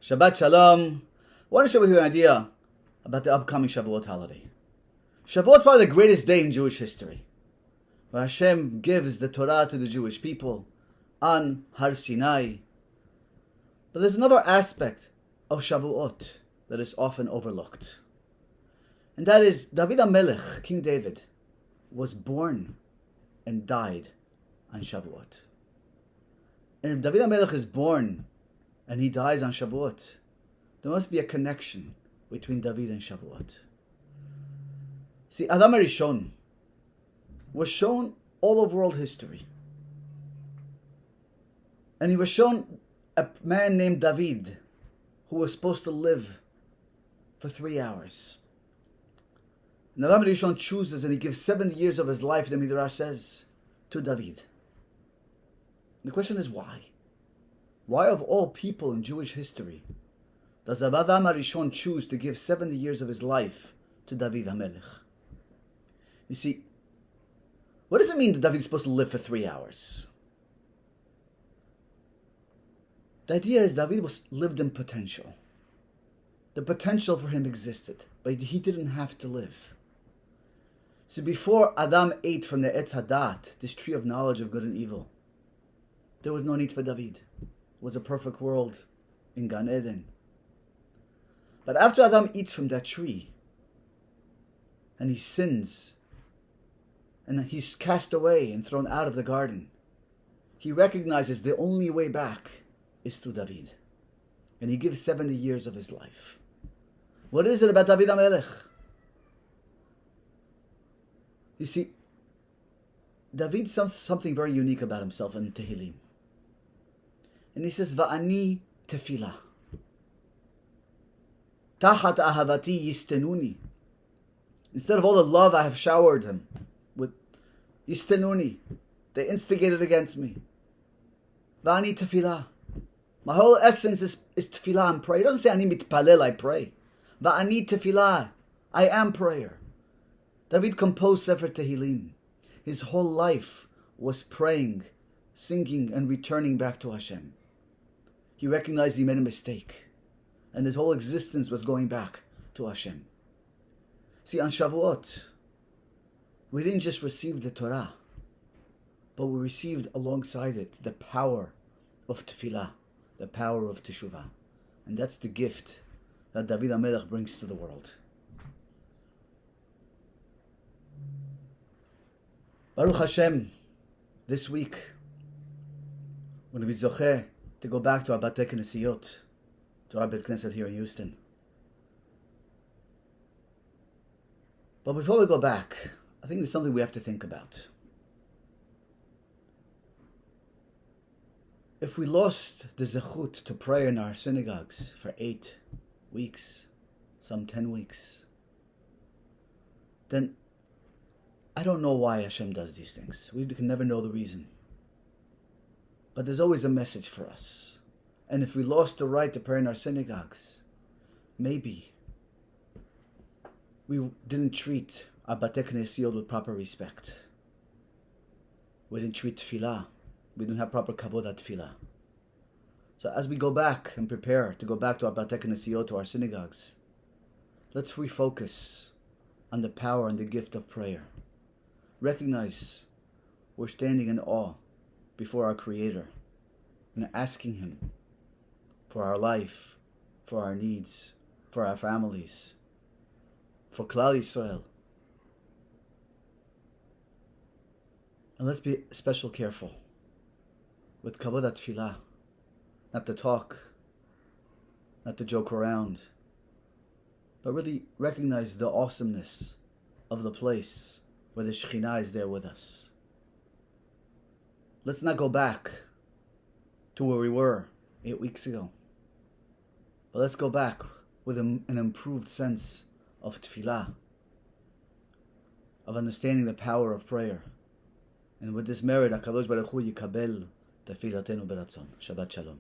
Shabbat Shalom. I want to share with you an idea about the upcoming Shavuot holiday. Shavuot is probably the greatest day in Jewish history, where Hashem gives the Torah to the Jewish people on Har Sinai. But there's another aspect of Shavuot that is often overlooked. And that is David HaMelech, King David, was born and died on Shavuot. And if David HaMelech is born and he dies on Shavuot, there must be a connection between David and Shavuot. See, Adam HaRishon was shown all of world history. And he was shown a man named David who was supposed to live for 3 hours. And Adam HaRishon chooses and he gives 70 years of his life, the Midrash says, to David. The question is why? Why of all people in Jewish history does Adam HaRishon choose to give 70 years of his life to David HaMelech? You see, what does it mean that David is supposed to live for 3 hours? The idea is David lived in potential. The potential for him existed, but he didn't have to live. So before Adam ate from the Etz Hadat, this tree of knowledge of good and evil, there was no need for David. It was a perfect world in Gan Eden. But after Adam eats from that tree, and he sins, and he's cast away and thrown out of the garden, he recognizes the only way back is through David. And he gives 70 years of his life. What is it about David HaMelech? You see, David says something very unique about himself in Tehillim. And he says, Va'ani tefillah. Tachat ahavati yistenuni. Instead of all the love I have showered him with, yistenuni. They instigated against me. Va'ani tefillah. My whole essence is tefillah and prayer. He doesn't say ani mitpalel, I pray. Va'ani tefillah. I am prayer. David composed Sefer Tehillim. His whole life was praying, singing, and returning back to Hashem. He recognized he made a mistake, and his whole existence was going back to Hashem. See, on Shavuot, we didn't just receive the Torah, but we received alongside it the power of tefillah, the power of teshuvah. And that's the gift that David HaMelech brings to the world. Baruch Hashem, this week, we're going to be zocheh to go back to our Batei Knesiyot, to our Bet Knesset here in Houston. But before we go back, I think there's something we have to think about. If we lost the zechut to pray in our synagogues for 8 weeks, some 10 weeks, then I don't know why Hashem does these things. We can never know the reason. But there's always a message for us. And if we lost the right to pray in our synagogues, maybe we didn't treat our Batei Knesiyot with proper respect. We didn't treat tefillah. We didn't have proper kavod at tefillah. So as we go back and prepare to go back to our Batei Knesiyot, to our synagogues, let's refocus on the power and the gift of prayer. Recognize we're standing in awe before our Creator and asking Him for our life, for our needs, for our families, for Klal Yisrael. And let's be special careful with kavod tefillah, not to talk, not to joke around, but really recognize the awesomeness of the place where the Shekhinah is there with us. Let's not go back to where we were 8 weeks ago, but let's go back with an improved sense of tefillah, of understanding the power of prayer. And with this merit, HaKadosh Baruch Hu yikabel tefilatenu beratzon. Shabbat Shalom.